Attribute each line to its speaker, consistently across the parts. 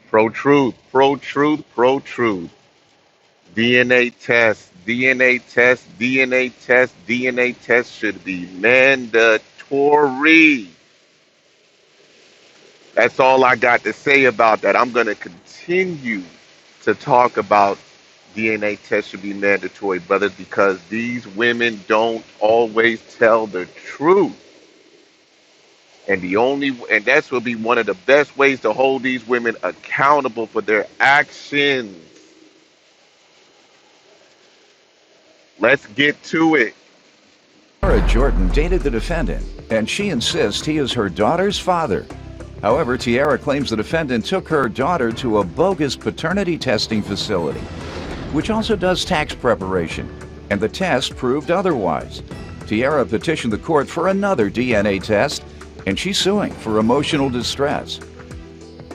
Speaker 1: Pro truth, pro truth, pro truth. DNA test, DNA test, DNA test, DNA test should be mandatory. That's all I got to say about that. I'm going to continue to talk about DNA tests should be mandatory, brothers, because these women don't always tell the truth. And that's will be one of the best ways to hold these women accountable for their actions. Let's get to it.
Speaker 2: Tiara Jordan dated the defendant, and she insists he is her daughter's father. However, Tiara claims the defendant took her daughter to a bogus paternity testing facility, which also does tax preparation, and the test proved otherwise. Tiara petitioned the court for another DNA test, and she's suing for emotional distress.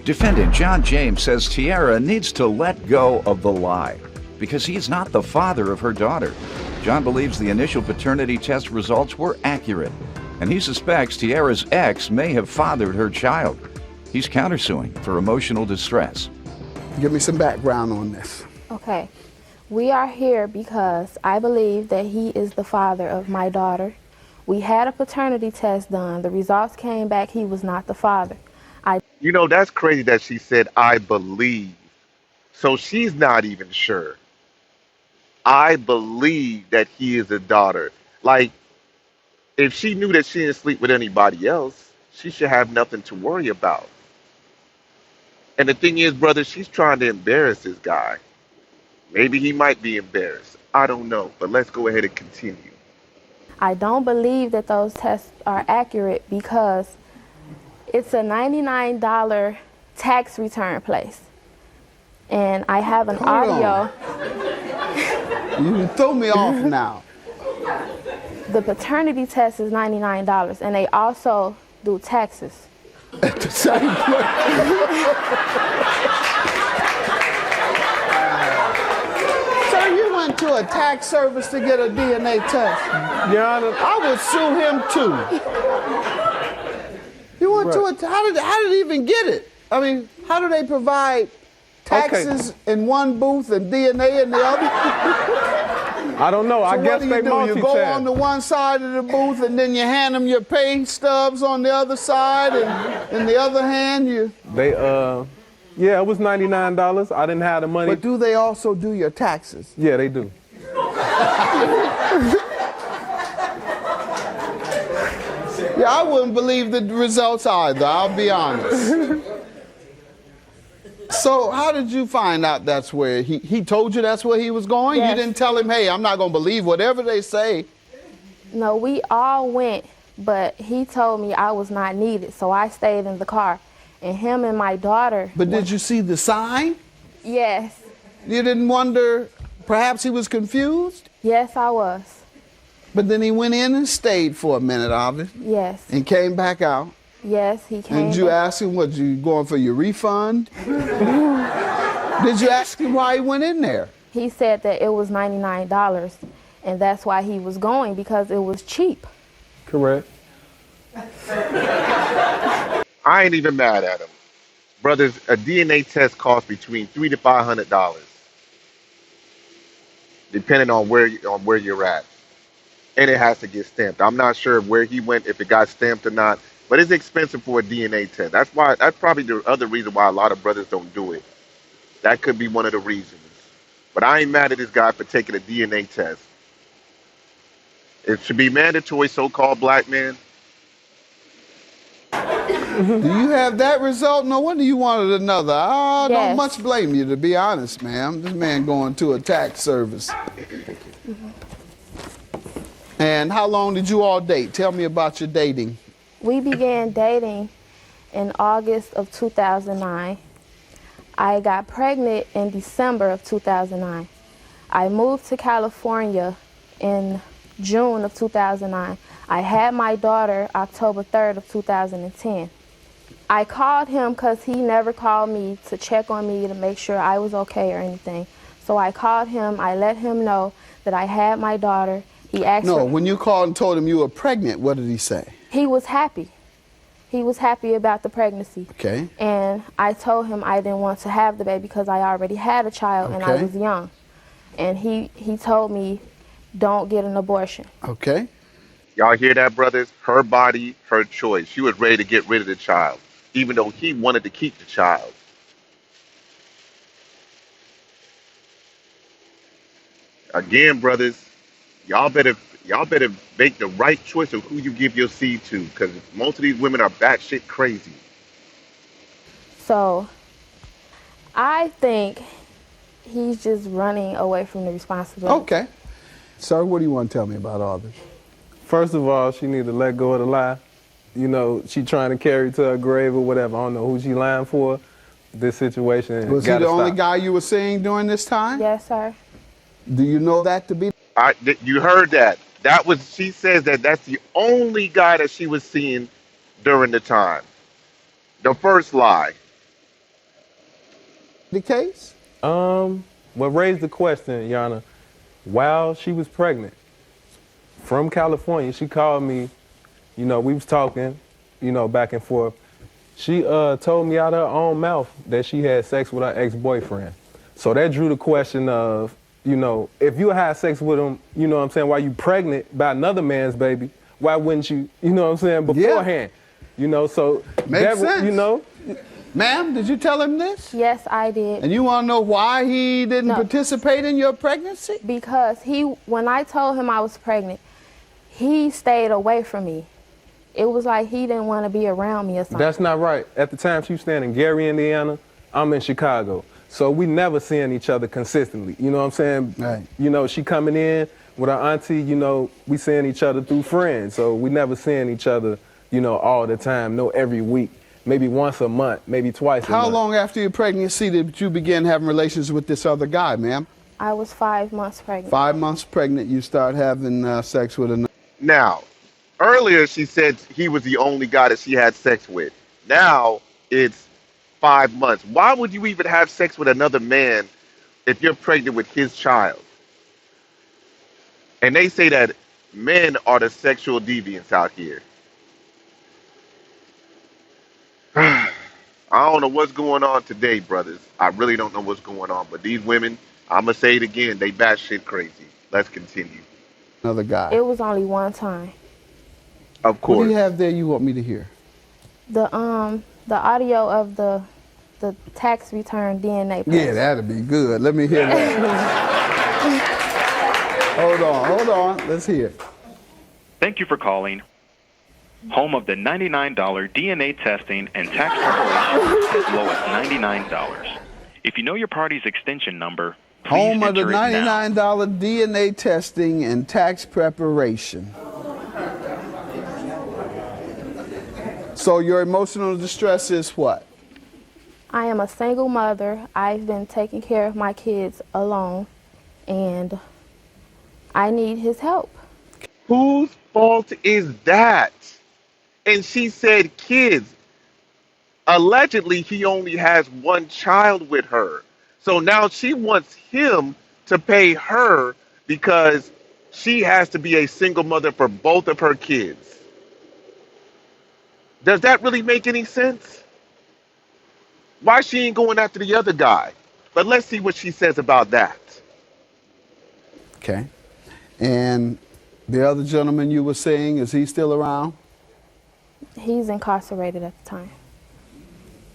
Speaker 2: Defendant John James says Tiara needs to let go of the lie because he's not the father of her daughter. John believes the initial paternity test results were accurate, and he suspects Tiara's ex may have fathered her child. He's countersuing for emotional distress.
Speaker 3: Give me some background on this.
Speaker 4: Okay. We are here because I believe that he is the father of my daughter. We had a paternity test done. The results came back he was not the father.
Speaker 1: You know, that's crazy that she said, I believe. So she's not even sure. I believe that he is a daughter. Like, if she knew that she didn't sleep with anybody else, she should have nothing to worry about. And the thing is, brother, she's trying to embarrass this guy. Maybe he might be embarrassed. I don't know. But let's go ahead and continue.
Speaker 4: I don't believe that those tests are accurate because it's a $99 tax return place. And I have an audio.
Speaker 3: You throw me off now.
Speaker 4: The paternity test is $99, and they also do taxes.
Speaker 3: At the same place. So you went to a tax service to get a DNA test?
Speaker 5: Your Honor,
Speaker 3: I would sue him too. You went to a, how did he even get it? I mean, how do they provide taxes in one booth and DNA in the other?
Speaker 5: I don't know.
Speaker 3: So
Speaker 5: I guess
Speaker 3: what
Speaker 5: they
Speaker 3: do? You go on
Speaker 5: multitask.
Speaker 3: to one side of the booth and then you hand them your pay stubs on the other side, and in the other hand you.
Speaker 5: They yeah, it was $99. I didn't have the money.
Speaker 3: But do they also do your taxes?
Speaker 5: Yeah, they do.
Speaker 3: Yeah, I wouldn't believe the results either, I'll be honest. So how did you find out that's where he told you that's where he was going?
Speaker 4: Yes.
Speaker 3: You didn't tell him, hey, I'm not going to believe whatever they say.
Speaker 4: No, we all went, but he told me I was not needed, so I stayed in the car. And him and my daughter.
Speaker 3: But did you see the sign?
Speaker 4: Yes.
Speaker 3: You didn't wonder, perhaps he was confused?
Speaker 4: Yes, I was.
Speaker 3: But then he went in and stayed for a minute, obviously,
Speaker 4: Yes.
Speaker 3: and came back out.
Speaker 4: Yes, he came.
Speaker 3: And you
Speaker 4: back.
Speaker 3: ask him, what, you going for your refund? Did you ask him why he went in there?
Speaker 4: He said that it was $99, and that's why he was going, because it was cheap.
Speaker 5: Correct.
Speaker 1: I ain't even mad at him. Brothers, a DNA test costs between $300 to $500, depending on where you're at. And it has to get stamped. I'm not sure where he went, if it got stamped or not, but it's expensive for a DNA test. That's probably the other reason why a lot of brothers don't do it. That could be one of the reasons. But I ain't mad at this guy for taking a DNA test. It should be mandatory, so-called black man.
Speaker 3: Do you have that result? No wonder you wanted another. I
Speaker 4: Yes.
Speaker 3: don't much blame you, to be honest, ma'am. This man going to a tax service. And how long did you all date? Tell me about your dating.
Speaker 4: We began dating in August of 2009. I got pregnant in December of 2009. I moved to California in June of 2009. I had my daughter October 3rd of 2010. I called him because he never called me to check on me to make sure I was okay or anything. So I called him, I let him know that I had my daughter. He asked
Speaker 3: No,
Speaker 4: for-
Speaker 3: when you called and told him you were pregnant, what did he say?
Speaker 4: He was happy. He was happy about the pregnancy.
Speaker 3: Okay.
Speaker 4: And And I told him I didn't want to have the baby because I already had a child and I
Speaker 3: Okay.
Speaker 4: was young. And he told me, don't get an abortion.
Speaker 3: Okay.
Speaker 1: Y'all hear that, brothers? Her body, her choice. She was ready to get rid of the child, even though he wanted to keep the child. Again, brothers, y'all better make the right choice of who you give your seed to, because most of these women are batshit crazy.
Speaker 4: So I think he's just running away from the responsibility.
Speaker 3: Okay. Sir, what do you want to tell me about all this?
Speaker 5: First of all, she need to let go of the lie. You know, she trying to carry to her grave or whatever. I don't know who she lying for. This situation
Speaker 3: Was he
Speaker 5: gotta
Speaker 3: the only
Speaker 5: stop.
Speaker 3: guy you were seeing during this time?
Speaker 4: Yes, sir.
Speaker 3: Do you know that to be?
Speaker 1: You heard that? That was she says that that's the only guy that she was seeing during the time. The first lie.
Speaker 3: The case?
Speaker 5: What raised the question, Yana, while she was pregnant from California, she called me, you know, we was talking, you know, back and forth. She told me out of her own mouth that she had sex with her ex-boyfriend. So that drew the question of, you know, if you had sex with him, you know what I'm saying, while you pregnant by another man's baby, why wouldn't you, you know what I'm saying, beforehand? You know, so
Speaker 3: Makes sense.
Speaker 5: you know,
Speaker 3: Ma'am, did you tell him this?
Speaker 4: Yes, I did.
Speaker 3: And you want to know why he didn't
Speaker 4: No.
Speaker 3: participate in your pregnancy?
Speaker 4: Because when I told him I was pregnant, he stayed away from me. It was like he didn't want to be around me or something.
Speaker 5: that's not right. At the time she was staying in Gary, Indiana, I'm in Chicago. So we never seeing each other consistently. You know what I'm saying?
Speaker 3: Right.
Speaker 5: You know, she coming in with her auntie, you know, we seeing each other through friends. So we never seeing each other, you know, all the time, no every week. Maybe once a month, maybe twice a month.
Speaker 3: How long after your pregnancy did you begin having relations with this other guy, ma'am?
Speaker 4: I was 5 months pregnant.
Speaker 3: 5 months pregnant, you start having sex with another.
Speaker 1: Now, earlier she said he was the only guy that she had sex with. Now it's 5 months. Why would you even have sex with another man if you're pregnant with his child? And they say that men are the sexual deviants out here. I don't know what's going on today, brothers. I really don't know what's going on. But these women, I'm going to say it again, they batshit crazy. Let's continue.
Speaker 3: Another guy.
Speaker 4: It was only one time.
Speaker 1: Of
Speaker 3: What do
Speaker 1: course.
Speaker 3: you have there you want me to hear?
Speaker 4: The audio of the tax return DNA test.
Speaker 3: Yeah, that'd be good. Let me hear that. Hold on. Let's hear it.
Speaker 6: Thank you for calling. Home of the $99 DNA testing and tax preparation as low as $99. If you know your party's extension number, please
Speaker 3: Home of the
Speaker 6: enter it now.
Speaker 3: $99 DNA testing and tax preparation. So your emotional distress is what?
Speaker 4: I am a single mother. I've been taking care of my kids alone, and I need his help.
Speaker 1: Whose fault is that? And she said kids. Allegedly, he only has one child with her. So now she wants him to pay her because she has to be a single mother for both of her kids. Does that really make any sense? Why she ain't going after the other guy? But let's see what she says about that.
Speaker 3: Okay. And the other gentleman you were saying, is he still around?
Speaker 4: He's incarcerated at the time.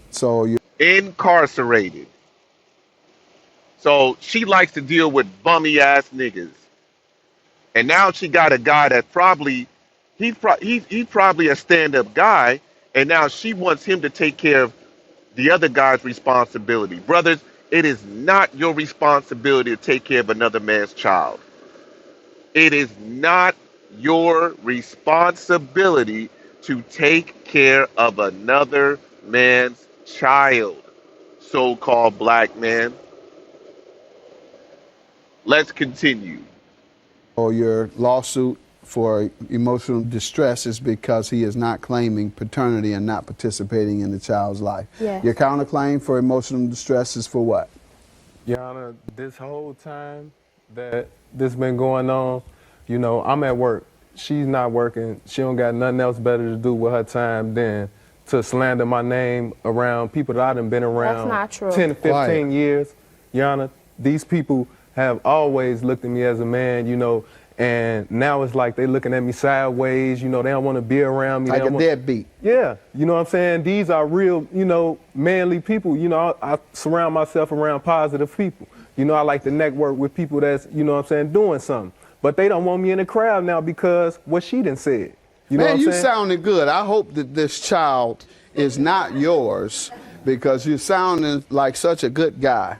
Speaker 3: So you
Speaker 1: Incarcerated. So she likes to deal with bummy ass niggas. And now she got a guy that he's probably a stand-up guy, and now she wants him to take care of the other guy's responsibility. Brothers, it is not your responsibility to take care of another man's child. It is not your responsibility to take care of another man's child, so-called black man. Let's continue.
Speaker 3: or your lawsuit for emotional distress is because he is not claiming paternity and not participating in the child's life.
Speaker 4: Yes.
Speaker 3: Your counterclaim for emotional distress is for what?
Speaker 5: Your Honor, this whole time that this been going on, you know, I'm at work. She's not working. She don't got nothing else better to do with her time than to slander my name around people that I done been around
Speaker 4: not true.
Speaker 5: 10, 15
Speaker 3: Quiet.
Speaker 5: years. Yana, these people have always looked at me as a man, you know, and now it's like they looking at me sideways, you know, they don't want to be around me.
Speaker 3: Like
Speaker 5: They
Speaker 3: a
Speaker 5: don't want-
Speaker 3: deadbeat.
Speaker 5: Yeah, you know what I'm saying? These are real, you know, manly people. You know, I surround myself around positive people. You know, I like to network with people that's, you know what I'm saying, doing something. But they don't want me in the crowd now because what she done said. You know
Speaker 3: Man,
Speaker 5: what I'm
Speaker 3: you
Speaker 5: saying?
Speaker 3: sounding good. I hope that this child is not yours because you're sounding like such a good guy.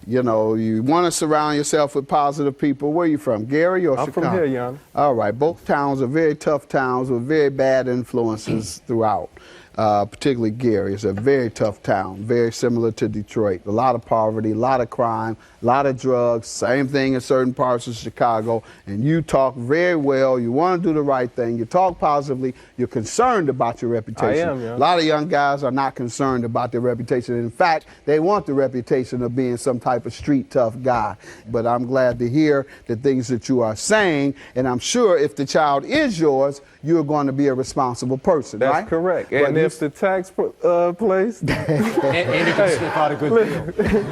Speaker 3: You know, you want to surround yourself with positive people. Where are you from, Gary or
Speaker 5: I'm
Speaker 3: Chicago?
Speaker 5: from here, Yana.
Speaker 3: All right, both towns are very tough towns with very bad influences throughout. Particularly Gary. It's a very tough town, very similar to Detroit. A lot of poverty, a lot of crime, a lot of drugs, same thing in certain parts of Chicago. And you talk very well, you want to do the right thing, you talk positively, you're concerned about your reputation.
Speaker 5: I am, yeah.
Speaker 3: A lot of young guys are not concerned about their reputation. In fact, they want the reputation of being some type of street tough guy. But I'm glad to hear the things that you are saying, and I'm sure if the child is yours, you're going to be a responsible person,
Speaker 5: That's
Speaker 3: right?
Speaker 5: correct.
Speaker 3: But
Speaker 5: And if the tax place,
Speaker 7: And it can slip out a good deal.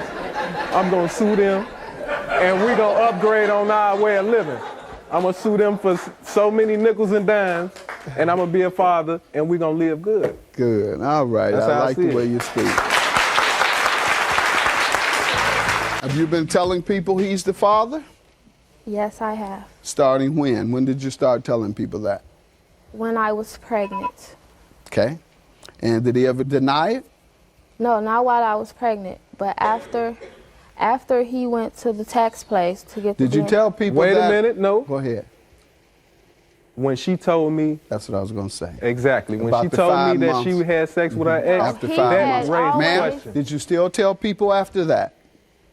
Speaker 5: I'm going to sue them, and we're going to upgrade on our way of living. I'm going to sue them for so many nickels and dimes, and I'm going to be a father, and we're going to live good.
Speaker 3: Good. All right.
Speaker 5: That's
Speaker 3: I
Speaker 5: how I
Speaker 3: like
Speaker 5: see
Speaker 3: the
Speaker 5: it.
Speaker 3: way you speak. Have you been telling people he's the father?
Speaker 4: Yes, I have.
Speaker 3: Starting when? When did you start telling people that?
Speaker 4: When I was pregnant.
Speaker 3: Okay. And did he ever deny it?
Speaker 4: No, not while I was pregnant, but after he went to the tax place to get the
Speaker 3: Did you
Speaker 4: DNA.
Speaker 3: tell people
Speaker 5: Wait
Speaker 3: that?
Speaker 5: a minute, no.
Speaker 3: Go ahead.
Speaker 5: When she told me,
Speaker 3: That's what I was going to say.
Speaker 5: exactly, when
Speaker 3: About
Speaker 5: she
Speaker 3: the
Speaker 5: told
Speaker 3: 5
Speaker 5: me that
Speaker 3: months.
Speaker 5: she had sex with her ex,
Speaker 3: After
Speaker 4: he
Speaker 3: 5
Speaker 4: had
Speaker 3: months.
Speaker 5: raised the
Speaker 4: always-
Speaker 5: question.
Speaker 3: Did you still tell people after that?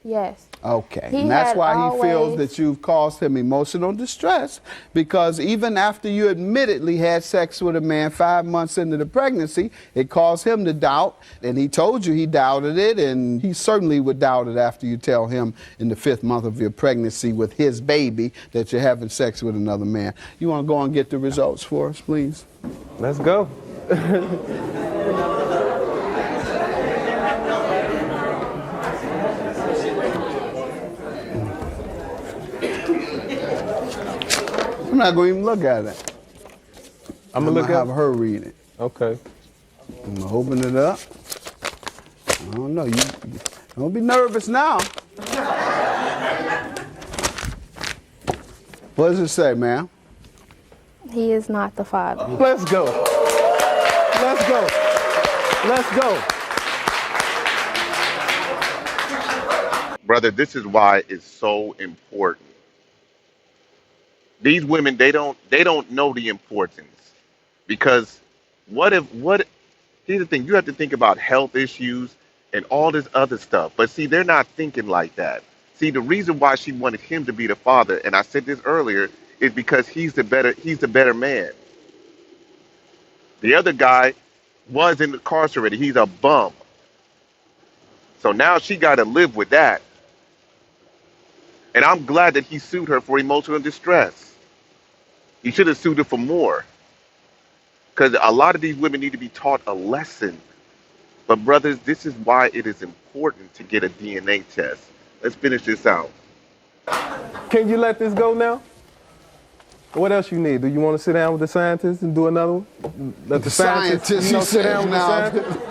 Speaker 4: Yes.
Speaker 3: Okay.
Speaker 4: He
Speaker 3: And that's
Speaker 4: had
Speaker 3: why he feels
Speaker 4: always-
Speaker 3: that you've caused him emotional distress, because even after you admittedly had sex with a man 5 months into the pregnancy, it caused him to doubt, and he told you he doubted it, and he certainly would doubt it after you tell him in the 5th month of your pregnancy with his baby that you're having sex with another man. You want to go and get the results for us, please?
Speaker 5: let's go.
Speaker 3: I'm not going to even look at it.
Speaker 5: I'm going to look
Speaker 3: have
Speaker 5: at
Speaker 3: her read it.
Speaker 5: Okay.
Speaker 3: I'm going to open it up. I don't know. You don't be nervous now. What does it say, ma'am?
Speaker 4: He is not the father.
Speaker 5: Let's go. Let's go. Let's go.
Speaker 1: Brother, this is why it's so important. These women, they don't know the importance, because here's the thing, you have to think about health issues and all this other stuff. But see, they're not thinking like that. See, the reason why she wanted him to be the father, and I said this earlier, is because he's the better man. The other guy was incarcerated. He's a bum. So now she got to live with that. And I'm glad that he sued her for emotional distress. He should have sued her for more. Because a lot of these women need to be taught a lesson. But brothers, this is why it is important to get a DNA test. Let's finish this out.
Speaker 5: Can you let this go now? What else you need? Do you want to sit down with the scientists and do another one? Let the scientists,
Speaker 3: Scientist,
Speaker 5: you know,
Speaker 3: he
Speaker 5: sit
Speaker 3: says
Speaker 5: down with the
Speaker 3: now.
Speaker 5: scientists?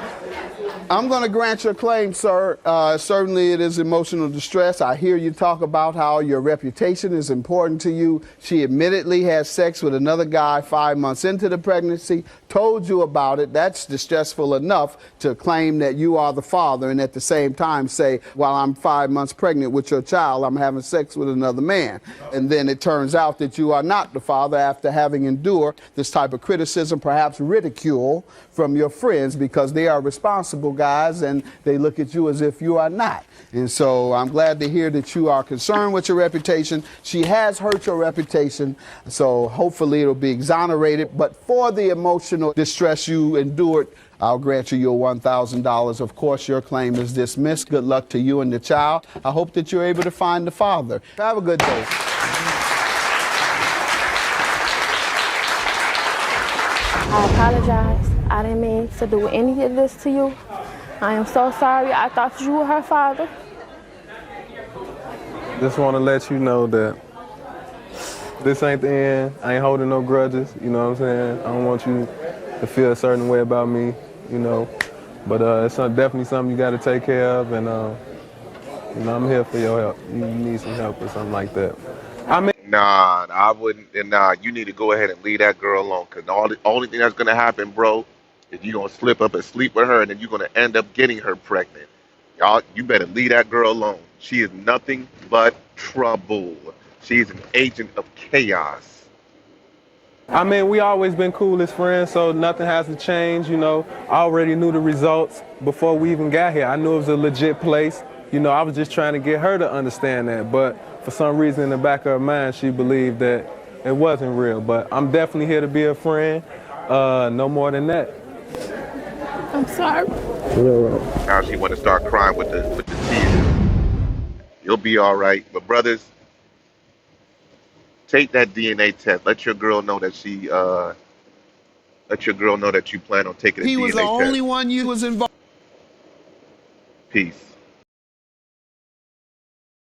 Speaker 3: I'm going to grant your claim, sir. Certainly it is emotional distress. I hear you talk about how your reputation is important to you. She admittedly had sex with another guy 5 months into the pregnancy, told you about it. That's distressful enough to claim that you are the father and at the same time say, while I'm 5 months pregnant with your child, I'm having sex with another man. And then it turns out that you are not the father after having endured this type of criticism, perhaps ridicule from your friends, because they are responsible guys and they look at you as if you are not. And so I'm glad to hear that you are concerned with your reputation. She has hurt your reputation, so hopefully it'll be exonerated. But for the emotional distress you endured, I'll grant you your $1,000. Of course, your claim is dismissed. Good luck to you and the child. I hope that you're able to find the father. Have a good day.
Speaker 4: I apologize. I didn't mean to do any of this to you. I am so sorry. I thought you were her father.
Speaker 5: Just want to let you know that this ain't the end. I ain't holding no grudges, you know what I'm saying? I don't want you to feel a certain way about me, you know. But it's definitely something you got to take care of, and you know, I'm here for your help. You need some help or something like that. I mean,
Speaker 1: Nah, I wouldn't. And nah, you need to go ahead and leave that girl alone. Cause the only thing that's gonna happen, bro, is you gonna slip up and sleep with her, and then you're gonna end up getting her pregnant. Y'all, you better leave that girl alone. She is nothing but trouble. She's an agent of chaos.
Speaker 5: we always been cool as friends, so nothing has to change, you know. I already knew the results before we even got here. I knew it was a legit place. You know, I was just trying to get her to understand that, but for some reason in the back of her mind, she believed that it wasn't real. But I'm definitely here to be a friend, no more than that.
Speaker 4: I'm sorry.
Speaker 1: Now she want to start crying with the tears. You'll be all right. But brothers, take that DNA test. Let your girl know that you plan on taking a DNA test.
Speaker 3: He was the only one you was involved.
Speaker 1: Peace.